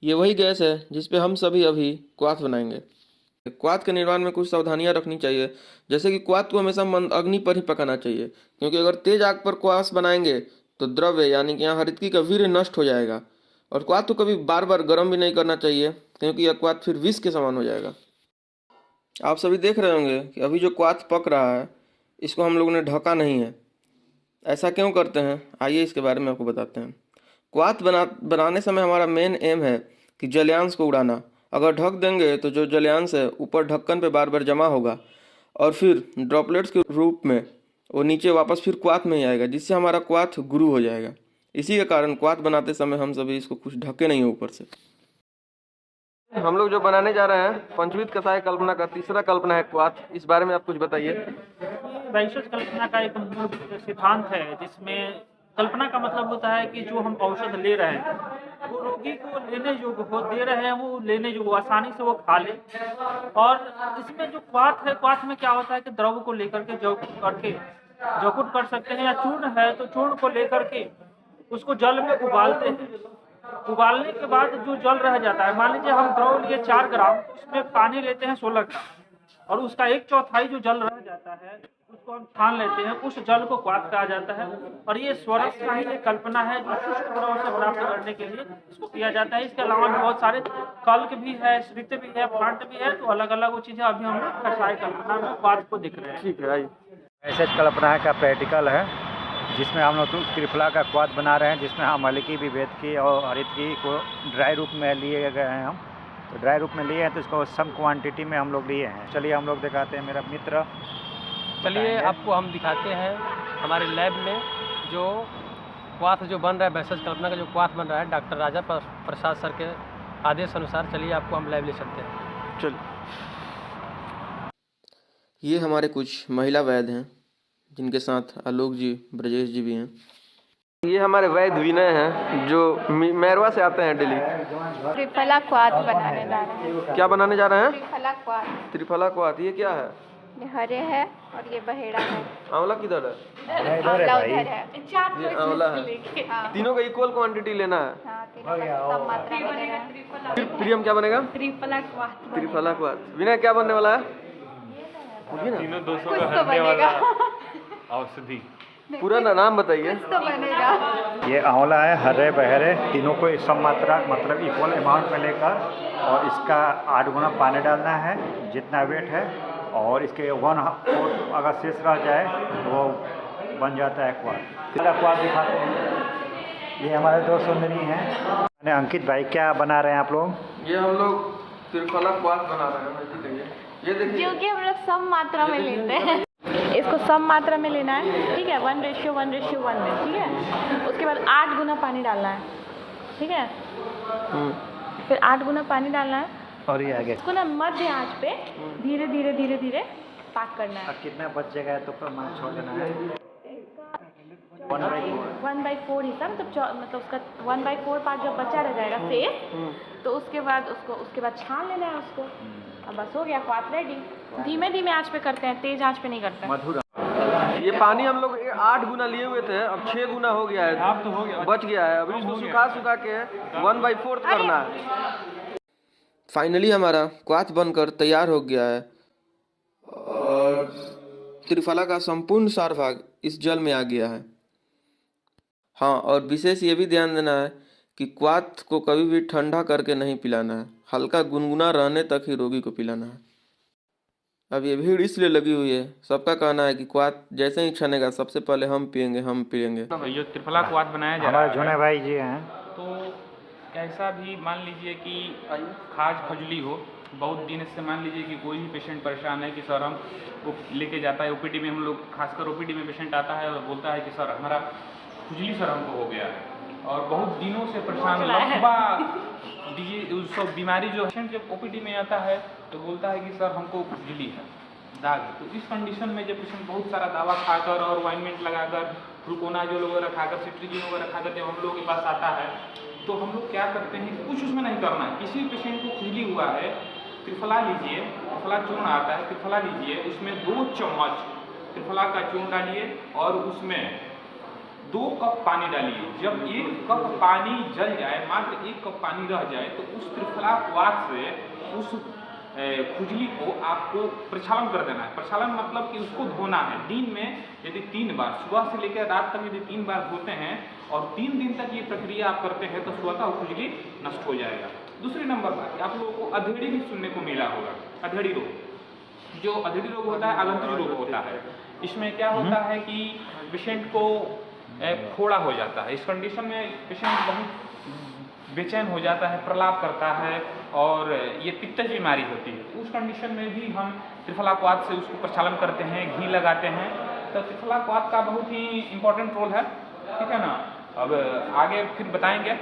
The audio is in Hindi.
ये वही गैस है जिस पे हम सभी अभी क्वाथ बनाएंगे। क्वाथ के निर्माण में कुछ सावधानियां रखनी चाहिए, जैसे कि क्वाथ को हमेशा मंद अग्नि पर ही पकाना चाहिए, क्योंकि अगर तेज आग पर क्वाथ बनाएंगे तो द्रव्य यानी कि यहाँ हरितकी का वीर्य नष्ट हो जाएगा। और क्वाथ को कभी बार बार गर्म भी नहीं करना चाहिए, क्योंकि यह क्वाथ फिर विष के समान हो जाएगा। आप सभी देख रहे होंगे कि अभी जो क्वाथ पक रहा है इसको हम लोगों ने ढका नहीं है। ऐसा क्यों करते हैं, आइए इसके बारे में आपको बताते हैं। क्वाथ बनाने समय हमारा मेन एम है कि जलयांश को उड़ाना। अगर ढक देंगे तो जो जलयांश है ऊपर ढक्कन पे बार बार जमा होगा और फिर ड्रॉपलेट्स के रूप में वो नीचे वापस फिर क्वाथ में ही आएगा, जिससे हमारा क्वाथ गुरु हो जाएगा। इसी के कारण क्वाथ बनाते समय हम सभी इसको कुछ ढके नहीं है ऊपर से। हम लोग जो बनाने जा रहे हैं पंचविध कषाय कल्पना का तीसरा कल्पना है क्वाथ। इस बारे में आप कुछ बताइए। वैशेष कल्पना का एक मूल सिद्धांत है, जिसमें कल्पना का मतलब होता है कि जो हम औषध ले रहे हैं वो रोगी को लेने योग्य हो, दे रहे हैं वो लेने योग्य, आसानी से वो खा ले। और इसमें जो क्वाथ है, क्वाथ में क्या होता है कि द्रव को लेकर के जकुट कर सकते हैं, या चूर्ण है तो चूर्ण को लेकर के उसको जल में उबालते हैं। उबालने के बाद जो जल रह जाता है, मान लीजिए हम द्रव लिए 4 ग्राम, उसमें पानी लेते हैं 16 ग्राम, और उसका 1/4 जो जल रह जाता है उसको हम छान लेते हैं, उस जल को क्वाथ कहा जाता है। और ये स्वरस का ही एक कल्पना है जो शुष्क द्रव से प्राप्त करने के लिए इसको किया जाता है। इसके अलावा भी बहुत सारे कल्क भी है, श्रित भी है, फांट भी है, तो अलग अलग वो चीज़ें अभी हम लोग कषाय कल्पना में क्वाथ को दिख रहे हैं। ठीक है, आइए। वैशेष कल्पना का प्रैक्टिकल है, जिसमें हम लोग त्रिफला का क्वाथ बना रहे हैं, जिसमें हम हल्की विभेदकी और हरितकी को ड्राई रूप में लिए गए हैं। हम तो ड्राई रूप में लिए हैं तो इसको सम क्वांटिटी में हम लोग लिए हैं। चलिए हम लोग दिखाते हैं, मेरा मित्र। चलिए आपको हम दिखाते हैं हमारे लैब में जो क्वाथ जो बन रहा है, वैशेष कल्पना का जो क्वाथ बन रहा है डॉक्टर राजा प्रसाद सर के आदेश अनुसार। चलिए आपको हम लैब ले चलते हैं। चल, ये हमारे कुछ महिला वैद्य हैं जिनके साथ आलोक जी, ब्रजेश जी भी हैं। ये हमारे वैद्य विनय हैं जो मैरवा से आते हैं डेली। त्रिफला क्वाथ बनाने जा रहे हैं। क्या बनाने जा रहे हैं? त्रिफला क्वाथ। त्रिफला क्वाथ, ये क्या है? ये हरे है और ये बहेड़ा है। आंवला किधर है? आंवला उधर है। ये आंवला है। हाँ। तीनों का इक्वल क्वांटिटी लेना है। हाँ, तीनों का कम मात्रा में लेना है। प्रियम क्या बनेगा? त्रिफला क्वाथ। त्रिफला क्वाथ। विनय क्या बनने वाला है? पूछिए ना। तीनों 200 कुछ का तो हटने वाला बनेगा। औषधि। पूरा नाम बताइए। कुछ तो बनेगा। ये आंवला है, हरे बहरे तीनों को सम मात्रा मतलब इक्वल अमाउंट में लेकर, और इसका 8 गुना पानी डालना है जितना वेट है, और इसके 1/4 अगर शेष रह जाए तो वो बन जाता है क्वाथ। तीसरा क्वाथ दिखाते हैं। ये हमारे 2 सुंदरी हैं। अंकित भाई, क्या बना रहे हैं आप लोग? ये हम लोग त्रिफला क्वाथ बना रहे हैं। ये देखिए, जो कि हम लोग सम मात्रा में लेते हैं। इसको सम मात्रा में लेना है, ठीक है, 1:1:1 में, ठीक है। उसके बाद 8 गुना पानी डालना है, ठीक है। फिर 8 गुना पानी डालना है और ये आगे इसको ना मध्य आंच पे धीरे धीरे धीरे धीरे पाक करना है। अब कितना बचेगा तो प्रमाण छोड़ देना है। 1/4 हिस्सा, मतलब उसका 1/4 पार्ट जब बचा रह जाएगा शेष, तो उसके बाद छान लेना है उसको। अब बस हो गया क्वाथ रेडी। धीमे धीमे आंच पे करते हैं, तेज आंच पे नहीं करते हैं। मधुर। ये पानी हम लोग 8 गुना लिए हुए थे, अब 6 गुना हो गया है। अब तो हो गया, बच गया है। अभी इसको सुखा के 1/4 करना है। फाइनली हमारा क्वाथ बनकर तैयार हो गया है और त्रिफला का संपूर्ण सार भाग इस जल में आ गया है। हाँ, और विशेष ये भी ध्यान देना है कि क्वाथ को कभी भी ठंडा करके नहीं पिलाना है, हल्का गुनगुना रहने तक ही रोगी को पिलाना है। अब ये भीड़ इसलिए लगी हुई है, सबका कहना है कि क्वाथ जैसे ही छनेगा सबसे पहले हम पियेंगे। ये त्रिफला क्वाथ बनाया जा रहा हमारे है। झुने भाई जी हैं। तो कैसा भी मान लीजिए कि खाज खजुली हो, बहुत दिन से मान लीजिए कि कोई भी पेशेंट परेशान है कि सर हम लेके जाता है ओपीडी में, हम लोग खासकर ओपीडी में पेशेंट आता है और बोलता है कि सर हमारा खुजली सर हमको हो गया है, और बहुत दिनों से परेशान, लंबा सब बीमारी जो पेशेंट जब ओपीडी में आता है तो बोलता है कि सर हमको खुजली है, दाग। तो इस कंडीशन में जब पेशेंट बहुत सारा दवा खाकर और ऑइंटमेंट लगाकर, ग्लूकोनाजोल वगैरह खाकर, सिट्रीजिन वगैरह खाकर जब हम लोग के पास आता है तो हम लोग क्या करते हैं, कुछ उसमें नहीं करना है। किसी पेशेंट को खुजली हुआ है, त्रिफला लीजिए, त्रिफला चूर्ण आता है, त्रिफला लीजिए, उसमें 2 चम्मच त्रिफला का चूर्ण डालिए और उसमें 2 कप पानी डालिए। जब 1 कप पानी जल जाए, मात्र 1 कप पानी रह जाए, तो उस त्रिफला क्वाथ से उस खुजली को आपको प्रक्षालन कर देना है। प्रक्षालन मतलब कि उसको धोना है। दिन में यदि 3 बार, सुबह से लेकर रात तक यदि 3 बार धोते हैं और 3 दिन तक ये प्रक्रिया आप करते हैं, तो स्वतः खुजली नष्ट हो जाएगा। दूसरी नंबर बात, आप लोगों को अधेड़ी भी सुनने को मिला होगा। अधेड़ी रोग, जो अधेड़ी रोग होता है, आगंतुक रोग होता है। इसमें क्या होता है कि पेशेंट को फोड़ा हो जाता है। इस कंडीशन में पेशेंट बहुत बेचैन हो जाता है, प्रलाप करता है और ये पित्तज बीमारी होती है। उस कंडीशन में भी हम त्रिफला क्वाथ से उसको प्रक्षालन करते हैं, घी लगाते हैं। तो त्रिफला क्वाथ का बहुत ही इम्पोर्टेंट रोल है, ठीक है ना। अब आगे फिर बताएंगे।